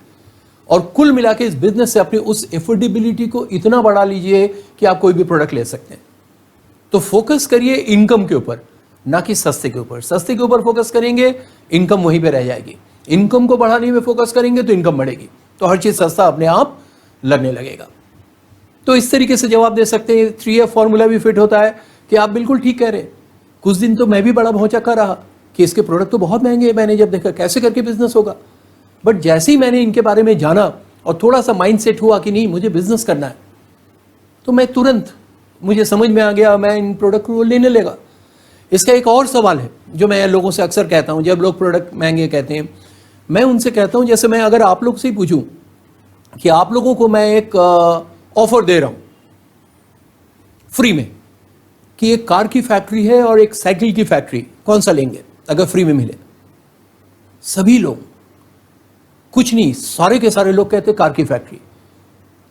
और कुल मिला के इस बिजनेस से अपनी उस एफोर्डेबिलिटी को इतना बढ़ा लीजिए कि आप कोई भी प्रोडक्ट ले सकते हैं। तो फोकस करिए इनकम के ऊपर, ना कि सस्ते के ऊपर। सस्ते के ऊपर फोकस करेंगे, इनकम वहीं पे रह जाएगी। इनकम को बढ़ाने में फोकस करेंगे तो इनकम बढ़ेगी, तो हर चीज़ सस्ता अपने आप लगने लगेगा। तो इस तरीके से जवाब दे सकते हैं। 3F फॉर्मूला भी फिट होता है कि आप बिल्कुल ठीक कह रहे हैं। कुछ दिन तो मैं भी बड़ा भौचक्का रहा कि इसके प्रोडक्ट तो बहुत महंगे हैं, मैंने जब देखा कैसे करके बिजनेस होगा। बट जैसे ही मैंने इनके बारे में जाना और थोड़ा सा माइंड सेट हुआ कि नहीं मुझे बिजनेस करना है, तो मैं तुरंत, मुझे समझ में आ गया, मैं इन प्रोडक्ट को लेने लगा। इसका एक और सवाल है जो मैं लोगों से अक्सर कहता हूं, जब लोग प्रोडक्ट महंगे कहते हैं, मैं उनसे कहता हूं, जैसे मैं अगर आप लोग से ही पूछूं कि आप लोगों को मैं एक ऑफर दे रहा हूं फ्री में कि एक कार की फैक्ट्री है और एक साइकिल की फैक्ट्री, कौन सा लेंगे अगर फ्री में मिले? सभी लोग, कुछ नहीं, सारे के सारे लोग कहते कार की फैक्ट्री।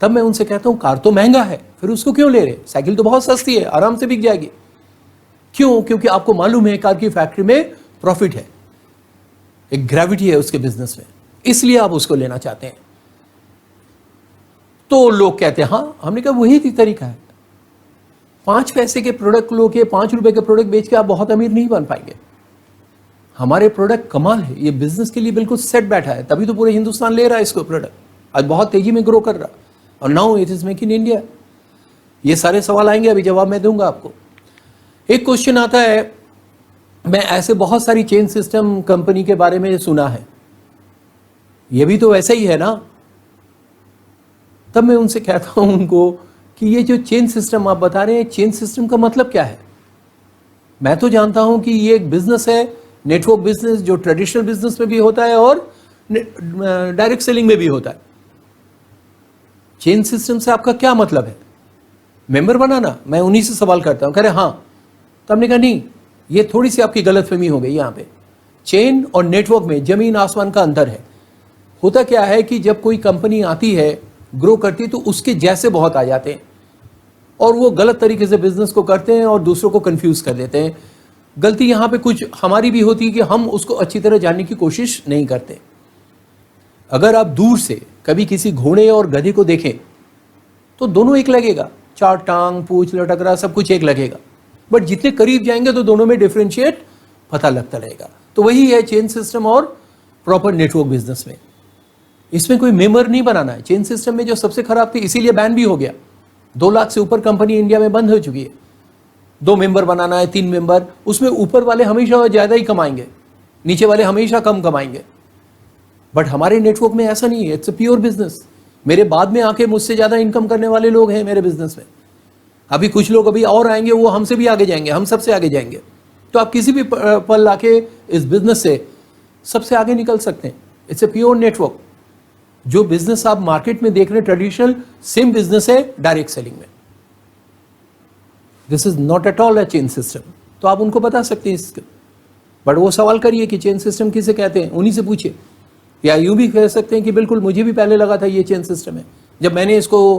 तब मैं उनसे कहता हूं कार तो महंगा है, फिर उसको क्यों ले रहे? साइकिल तो बहुत सस्ती है, आराम से बिक जाएगी। क्यों? क्योंकि आपको मालूम है कार की फैक्ट्री में प्रॉफिट है, एक ग्रेविटी है उसके बिजनेस में, इसलिए आप उसको लेना चाहते हैं। तो लोग कहते हैं हाँ, हमने कहा वही तरीका है। 5 पैसे के प्रोडक्ट लोग 5 रुपए के प्रोडक्ट बेच के आप बहुत अमीर नहीं बन पाएंगे। हमारे प्रोडक्ट कमाल है, ये बिजनेस के लिए बिल्कुल सेट बैठा है, तभी तो पूरे हिंदुस्तान ले रहा है इसको प्रोडक्ट, आज बहुत तेजी में ग्रो कर रहा, और now it is make in India. ये सारे सवाल आएंगे, अभी जवाब मैं दूंगा आपको। एक क्वेश्चन आता है, मैं ऐसे बहुत सारी चेन सिस्टम कंपनी के बारे में सुना है, ये भी तो वैसा ही है ना? तब मैं उनसे कहता हूं उनको कि ये जो चेन सिस्टम आप बता रहे हैं, चेन सिस्टम का मतलब क्या है? मैं तो जानता हूं कि ये एक बिजनेस है, नेटवर्क बिजनेस, जो ट्रेडिशनल बिजनेस में भी होता है और डायरेक्ट सेलिंग में भी होता है। चेन सिस्टम से आपका क्या मतलब है? मेंबर बनाना? मैं उन्हीं से सवाल करता हूं, कह रहे हाँ। तो हमने कहा नहीं, ये थोड़ी सी आपकी गलतफहमी हो गई। यहाँ पे चेन और नेटवर्क में जमीन आसमान का अंतर है। होता क्या है कि जब कोई कंपनी आती है, ग्रो करती है, तो उसके जैसे बहुत आ जाते हैं और वो गलत तरीके से बिजनेस को करते हैं और दूसरों को कंफ्यूज कर देते हैं। गलती यहाँ पे कुछ हमारी भी होती है कि हम उसको अच्छी तरह जानने की कोशिश नहीं करते। अगर आप दूर से कभी किसी घोड़े और गधे को देखें तो दोनों एक लगेगा, 4 टांग, पूंछ, लटक रहा, सब कुछ एक लगेगा। बट जितने करीब जाएंगे तो दोनों में डिफरेंशिएट पता लगता रहेगा। तो वही है चेन सिस्टम और प्रॉपर नेटवर्क बिजनेस में। इसमें कोई मेंबर नहीं बनाना है। चेन सिस्टम में जो सबसे खराब थी, इसीलिए बैन भी हो गया। 2 लाख से ऊपर कंपनी इंडिया में बंद हो चुकी है। 2 मेंबर बनाना है, 3 मेंबर, उसमें ऊपर वाले हमेशा ज्यादा ही कमाएंगे, नीचे वाले हमेशा कम कमाएंगे। बट हमारे नेटवर्क में ऐसा नहीं है, इट्स अ प्योर बिजनेस। मेरे बाद में आके मुझसे ज्यादा इनकम करने वाले लोग हैं मेरे बिजनेस में। अभी कुछ लोग अभी और आएंगे, वो हमसे भी आगे जाएंगे, हम सबसे आगे जाएंगे। तो आप किसी भी पल आके इस बिजनेस से सबसे आगे निकल सकते हैं। It's a pure network. जो बिजनेस आप मार्केट में देख रहे हैं ट्रेडिशनल, सेम बिजनेस है डायरेक्ट सेलिंग में। This is not at all a chain system. तो आप उनको बता सकते हैं इसके, बट वो सवाल करिए कि चेन सिस्टम किसे कहते हैं, उन्हीं से पूछिए। या यूं भी कह सकते हैं कि बिल्कुल मुझे भी पहले लगा था ये चेन सिस्टम है। जब मैंने इसको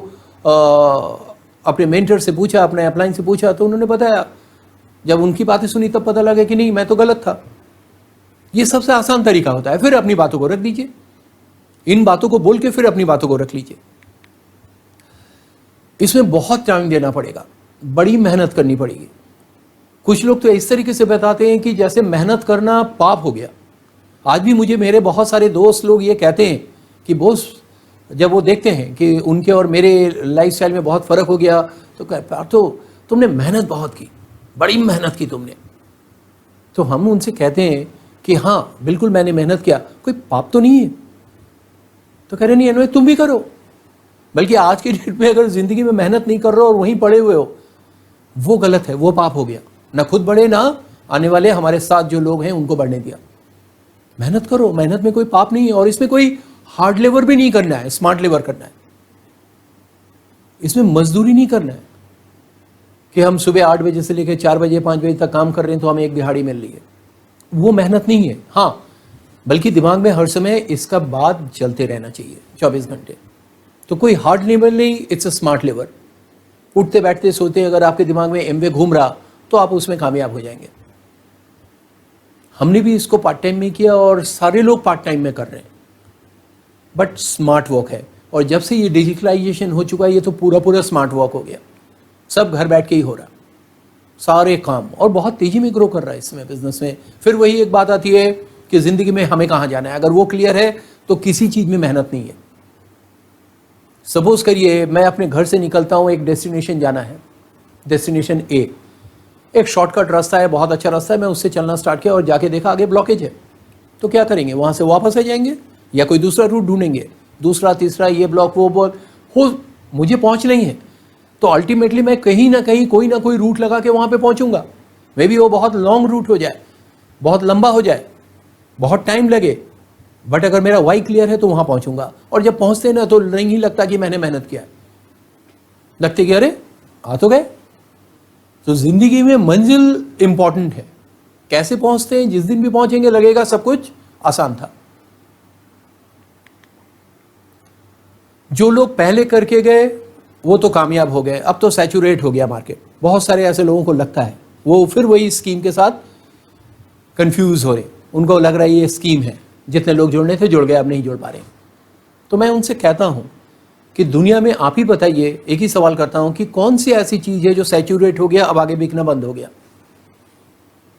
अपने मेंटर से पूछा, अपने अपलाइन से पूछा, तो उन्होंने बताया। जब उनकी बातें सुनी तब पता लगा कि नहीं, मैं तो गलत था। ये सबसे आसान तरीका होता है। फिर अपनी बातों को रख दीजिए, इन बातों को बोल के फिर अपनी बातों को रख लीजिए। इसमें बहुत टाइम देना पड़ेगा, बड़ी मेहनत करनी पड़ेगी। कुछ लोग तो इस तरीके से बताते हैं कि जैसे मेहनत करना पाप हो गया। आज भी मुझे मेरे बहुत सारे दोस्त लोग ये कहते हैं कि बॉस, जब वो देखते हैं कि उनके और मेरे लाइफस्टाइल में बहुत फ़र्क हो गया, तो कहते तो तुमने मेहनत बहुत की, बड़ी मेहनत की तुमने। तो हम उनसे कहते हैं कि हाँ बिल्कुल मैंने मेहनत किया, कोई पाप तो नहीं है। तो कह रहे नहीं अनवय, तुम भी करो। बल्कि आज की डेट में अगर ज़िंदगी में मेहनत नहीं कर रहे हो और वहीं पड़े हुए हो, वो गलत है, वो पाप हो गया। ना खुद बढ़े, ना आने वाले हमारे साथ जो लोग हैं उनको बढ़ने दिया। मेहनत करो, मेहनत में कोई पाप नहीं है। और इसमें कोई हार्ड लेबर भी नहीं करना है, स्मार्ट लेबर करना है। इसमें मजदूरी नहीं करना है कि हम सुबह 8 बजे से लेकर 4 बजे 5 बजे तक काम कर रहे हैं तो हमें एक दिहाड़ी मिल रही है। वो मेहनत नहीं है। हाँ, बल्कि दिमाग में हर समय इसका बात चलते रहना चाहिए 24 घंटे। तो कोई हार्ड लेबर नहीं, इट्स अ स्मार्ट लेबर। उठते बैठते सोते अगर आपके दिमाग में एमवे घूम रहा तो आप उसमें कामयाब हो जाएंगे। हमने भी इसको पार्ट टाइम में किया और सारे लोग पार्ट टाइम में कर रहे हैं, बट स्मार्ट वर्क है। और जब से ये डिजिटलाइजेशन हो चुका है, ये तो पूरा स्मार्ट वर्क हो गया। सब घर बैठ के ही हो रहा, सारे काम, और बहुत तेजी में ग्रो कर रहा है इसमें बिजनेस में। फिर वही एक बात आती है कि जिंदगी में हमें कहाँ जाना है। अगर वो क्लियर है तो किसी चीज में मेहनत नहीं है। सपोज करिए मैं अपने घर से निकलता हूँ, एक डेस्टिनेशन जाना है, डेस्टिनेशन ए, एक शॉर्टकट रास्ता है, बहुत अच्छा रास्ता है, मैं उससे चलना स्टार्ट किया और जाके देखा आगे ब्लॉकेज है। तो क्या करेंगे, वहाँ से वापस आ जाएंगे या कोई दूसरा रूट ढूंढेंगे, दूसरा तीसरा, ये ब्लॉक वो ब्लॉक हो, मुझे पहुँच नहीं है। तो अल्टीमेटली मैं कहीं ना कहीं कोई ना कोई रूट लगा के वहाँ पे पहुँचूंगा। मे बी वो बहुत लॉन्ग रूट हो जाए, बहुत लंबा हो जाए, बहुत टाइम लगे, बट अगर मेरा वाई क्लियर है तो वहाँ पहुँचूंगा। और जब पहुँचते ना तो नहीं लगता कि मैंने मेहनत किया, लगते कि अरे आ तो गए। तो जिंदगी में मंजिल इंपॉर्टेंट है, कैसे पहुँचते हैं, जिस दिन भी पहुँचेंगे लगेगा सब कुछ आसान था। जो लोग पहले करके गए वो तो कामयाब हो गए, अब तो सैचुरेट हो गया मार्केट। बहुत सारे ऐसे लोगों को लगता है, वो फिर वही स्कीम के साथ कंफ्यूज हो रहे, उनको लग रहा है ये स्कीम है, जितने लोग जुड़ने थे जुड़ गए, अब नहीं जुड़ पा रहे। तो मैं उनसे कहता हूं कि दुनिया में आप ही बताइए, एक ही सवाल करता हूं कि कौन सी ऐसी चीज़ है जो सैचुरेट हो गया, अब आगे बिकना बंद हो गया।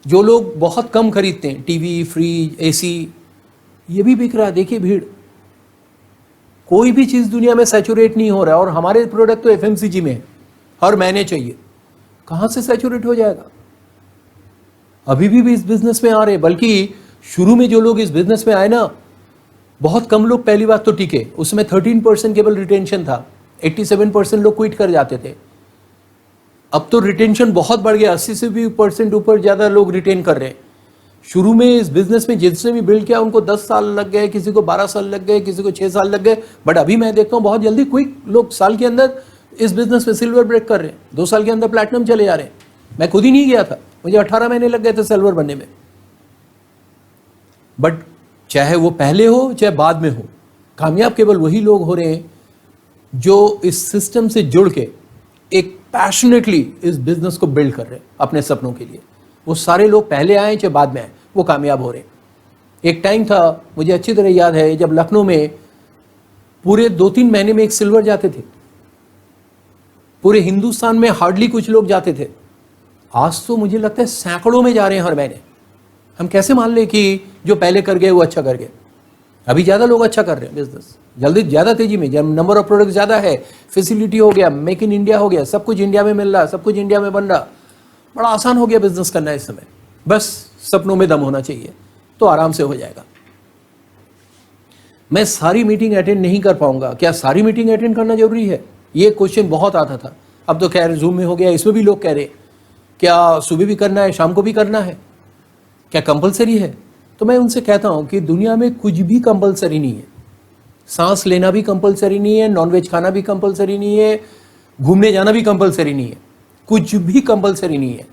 जो लोग बहुत कम खरीदते हैं, टीवी, फ्रिज, एसी, ये भी बिक रहा है, देखिए भीड़। कोई भी चीज़ दुनिया में सैचुरेट नहीं हो रहा है, और हमारे प्रोडक्ट तो एफएमसीजी में है, हर महीने चाहिए, कहाँ से सैचुरेट हो जाएगा। अभी भी इस बिजनेस में आ रहे, बल्कि शुरू में जो लोग इस बिजनेस में आए ना, बहुत कम लोग पहली बात तो टिके, उसमें 13% केवल रिटेंशन था, 87% लोग क्विट कर जाते थे। अब तो रिटेंशन बहुत बढ़ गया, 80 से भी % ऊपर ज़्यादा लोग रिटेन कर रहे हैं। शुरू में इस बिजनेस में जिसने भी बिल्ड किया उनको 10 साल लग गए, किसी को 12 साल लग गए, किसी को 6 साल लग गए, बट अभी मैं देखता हूँ बहुत जल्दी क्विक लोग साल के अंदर इस बिजनेस में सिल्वर ब्रेक कर रहे हैं, 2 साल के अंदर प्लैटिनम चले जा रहे हैं। मैं खुद ही नहीं गया था, मुझे 18 महीने लग गए थे सिल्वर बनने में। बट चाहे वो पहले हो चाहे बाद में हो, कामयाब केवल वही लोग हो रहे हैं जो इस सिस्टम से जुड़ के एक पैशनेटली इस बिजनेस को बिल्ड कर रहे हैं अपने सपनों के लिए। वो सारे लोग पहले आए चाहे बाद में आए, वो कामयाब हो रहे हैं। एक टाइम था, मुझे अच्छी तरह याद है, जब लखनऊ में पूरे 2-3 महीने में एक सिल्वर जाते थे, पूरे हिंदुस्तान में हार्डली कुछ लोग जाते थे। आज तो मुझे लगता है सैकड़ों में जा रहे हैं हर महीने। हम कैसे मान लें कि जो पहले कर गए वो अच्छा कर गए। अभी ज़्यादा लोग अच्छा कर रहे हैं बिजनेस, जल्दी ज़्यादा तेजी में, जब नंबर ऑफ प्रोडक्ट ज़्यादा है, फैसिलिटी हो गया, मेक इन इंडिया हो गया, सब कुछ इंडिया में मिल रहा, सब कुछ इंडिया में बन रहा, बड़ा आसान हो गया बिजनेस करना इस समय। बस सपनों में दम होना चाहिए तो आराम से हो जाएगा। मैं सारी मीटिंग अटेंड नहीं कर पाऊंगा, क्या सारी मीटिंग अटेंड करना जरूरी है? ये क्वेश्चन बहुत आता था। अब तो खैर जूम में हो गया, इसमें भी लोग कह रहे क्या सुबह भी करना है, शाम को भी करना है, क्या कंपलसरी है? तो मैं उनसे कहता हूं कि दुनिया में कुछ भी कंपलसरी नहीं है। सांस लेना भी कंपलसरी नहीं है, नॉनवेज खाना भी कंपलसरी नहीं है, घूमने जाना भी कंपलसरी नहीं है, कुछ भी कंपलसरी नहीं है।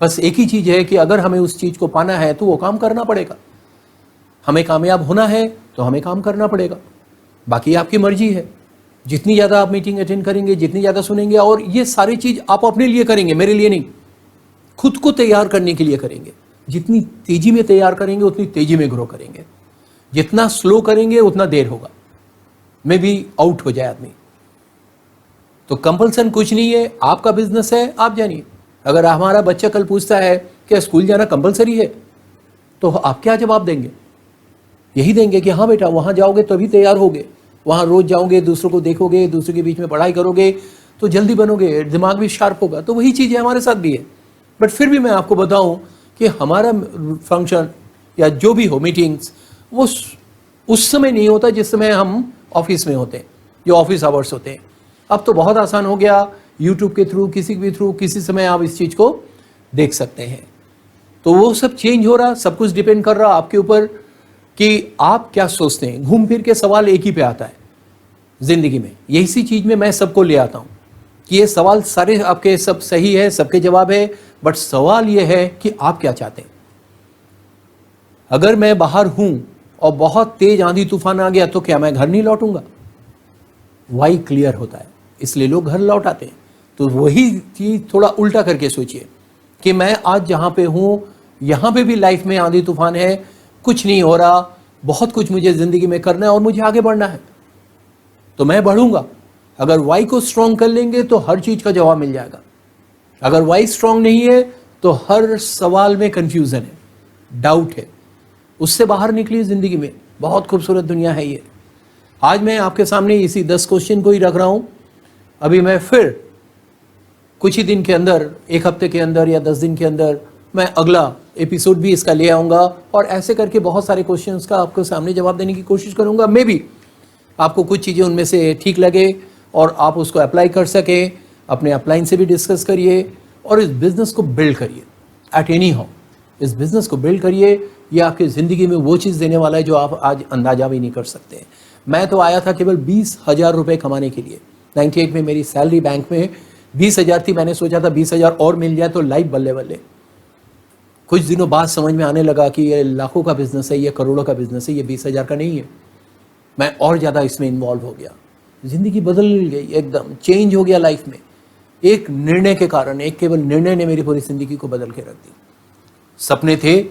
बस एक ही चीज़ है कि अगर हमें उस चीज़ को पाना है तो वो काम करना पड़ेगा। हमें कामयाब होना है तो हमें काम करना पड़ेगा, बाकी आपकी मर्जी है। जितनी ज़्यादा आप मीटिंग अटेंड करेंगे, जितनी ज़्यादा सुनेंगे, और ये सारी चीज़ आप अपने लिए करेंगे, मेरे लिए नहीं, खुद को तैयार करने के लिए करेंगे। जितनी तेजी में तैयार करेंगे उतनी तेजी में ग्रो करेंगे, जितना स्लो करेंगे उतना देर होगा, मे भी आउट हो जाए आदमी। तो कंपल्सन कुछ नहीं है, आपका बिजनेस है, आप जानिए। अगर हमारा बच्चा कल पूछता है कि स्कूल जाना कंपलसरी है, तो आप क्या जवाब देंगे? यही देंगे कि हाँ बेटा, वहाँ जाओगे तभी तैयार होगे, वहाँ रोज जाओगे, दूसरों को देखोगे, दूसरों के बीच में पढ़ाई करोगे तो जल्दी बनोगे, दिमाग भी शार्प होगा। तो वही चीज़ है हमारे साथ भी है। बट फिर भी मैं आपको बताऊं कि हमारा फंक्शन या जो भी हो, मीटिंग्स, वो उस समय नहीं होता जिस समय हम ऑफिस में होते हैं, जो ऑफिस आवर्स होते हैं। अब तो बहुत आसान हो गया, यूट्यूब के थ्रू, किसी भी थ्रू, किसी समय आप इस चीज़ को देख सकते हैं। तो वो सब चेंज हो रहा, सब कुछ डिपेंड कर रहा आपके ऊपर कि आप क्या सोचते हैं। घूम फिर के सवाल एक ही पे आता है ज़िंदगी में। यही सी चीज़ में मैं सबको ले आता हूँ कि ये सवाल सारे आपके सब सही है, सबके जवाब है, बट सवाल ये है कि आप क्या चाहते हैं। अगर मैं बाहर हूँ और बहुत तेज आंधी तूफान आ गया तो क्या मैं घर नहीं लौटूंगा? वाई क्लियर होता है, इसलिए लोग घर लौट आते हैं। तो वही चीज़ थोड़ा उल्टा करके सोचिए कि मैं आज जहाँ पे हूँ, यहाँ पे भी लाइफ में आंधी तूफान है, कुछ नहीं हो रहा, बहुत कुछ मुझे ज़िंदगी में करना है और मुझे आगे बढ़ना है, तो मैं बढ़ूंगा। अगर वाई को स्ट्रॉन्ग कर लेंगे तो हर चीज़ का जवाब मिल जाएगा। अगर वाई स्ट्रॉन्ग नहीं है तो हर सवाल में कंफ्यूजन है, डाउट है, उससे बाहर निकलिए। ज़िंदगी में बहुत खूबसूरत दुनिया है ये। आज मैं आपके सामने इसी 10 क्वेश्चन को ही रख रहा हूं। अभी मैं फिर कुछ ही दिन के अंदर, एक हफ्ते के अंदर या 10 दिन के अंदर मैं अगला एपिसोड भी इसका ले आऊँगा और ऐसे करके बहुत सारे क्वेश्चंस का आपके सामने जवाब देने की कोशिश करूँगा। मे बी आपको कुछ चीज़ें उनमें से ठीक लगे और आप उसको अप्लाई कर सकें, अपने अपलाइन से भी डिस्कस करिए और इस बिज़नेस को बिल्ड करिए एट एनी हाउ। इस बिज़नेस को बिल्ड करिए, ये आपकी ज़िंदगी में वो चीज़ देने वाला है जो आप आज अंदाज़ा भी नहीं कर सकते। मैं तो आया था केवल 20,000 रुपये कमाने के लिए। 98 में मेरी सैलरी बैंक में 20,000 थी। मैंने सोचा था 20,000 और मिल जाए तो लाइफ बल्ले बल्ले। कुछ दिनों बाद समझ में आने लगा कि ये लाखों का बिज़नेस है, ये करोड़ों का बिज़नेस है, ये 20,000 का नहीं है। मैं और ज़्यादा इसमें इन्वॉल्व हो गया। ज़िंदगी बदल गई, एकदम चेंज हो गया लाइफ में। एक निर्णय के कारण, एक केवल निर्णय ने मेरी पूरी ज़िंदगी को बदल के रख दी। सपने थे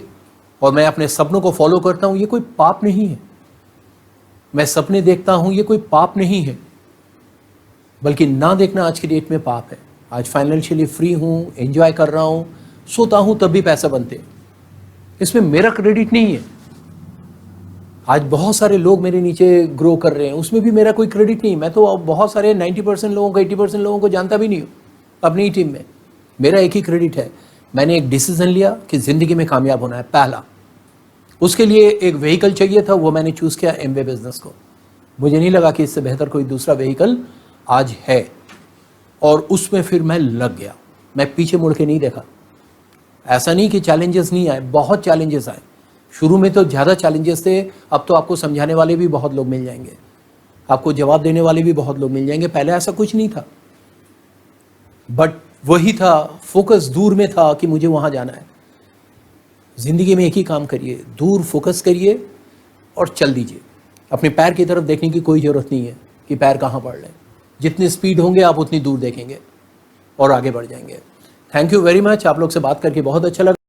और मैं अपने सपनों को फॉलो करता हूँ, ये कोई पाप नहीं है। मैं सपने देखता हूँ, ये कोई पाप नहीं है, बल्कि ना देखना आज की डेट में पाप है। आज फाइनेंशियली फ्री हूँ, एंजॉय कर रहा हूँ, सोता हूँ तब भी पैसा बनते, इसमें मेरा क्रेडिट नहीं है। आज बहुत सारे लोग मेरे नीचे ग्रो कर रहे हैं, उसमें भी मेरा कोई क्रेडिट नहीं। मैं तो बहुत सारे 90% लोगों को, 80% लोगों को जानता भी नहीं हूँ अपनी ही टीम में। मेरा एक ही क्रेडिट है, मैंने एक डिसीजन लिया कि ज़िंदगी में कामयाब होना है पहला। उसके लिए एक व्हीकल चाहिए था, वो मैंने चूज़ किया एमवे बिजनेस को। मुझे नहीं लगा कि इससे बेहतर कोई दूसरा व्हीकल आज है, और उसमें फिर मैं लग गया। मैं पीछे मुड़ के नहीं देखा। ऐसा नहीं कि चैलेंजेस नहीं आए, बहुत चैलेंजेस आए। शुरू में तो ज़्यादा चैलेंजेस थे, अब तो आपको समझाने वाले भी बहुत लोग मिल जाएंगे, आपको जवाब देने वाले भी बहुत लोग मिल जाएंगे। पहले ऐसा कुछ नहीं था, बट वही था, फोकस दूर में था कि मुझे वहाँ जाना है। ज़िंदगी में एक ही काम करिए, दूर फोकस करिए और चल दीजिए। अपने पैर की तरफ देखने की कोई ज़रूरत नहीं है कि पैर कहाँ पड़ रहे हैं। जितनी स्पीड होंगे आप उतनी दूर देखेंगे और आगे बढ़ जाएंगे। Thank you very much. आप लोग से बात करके बहुत अच्छा लगा।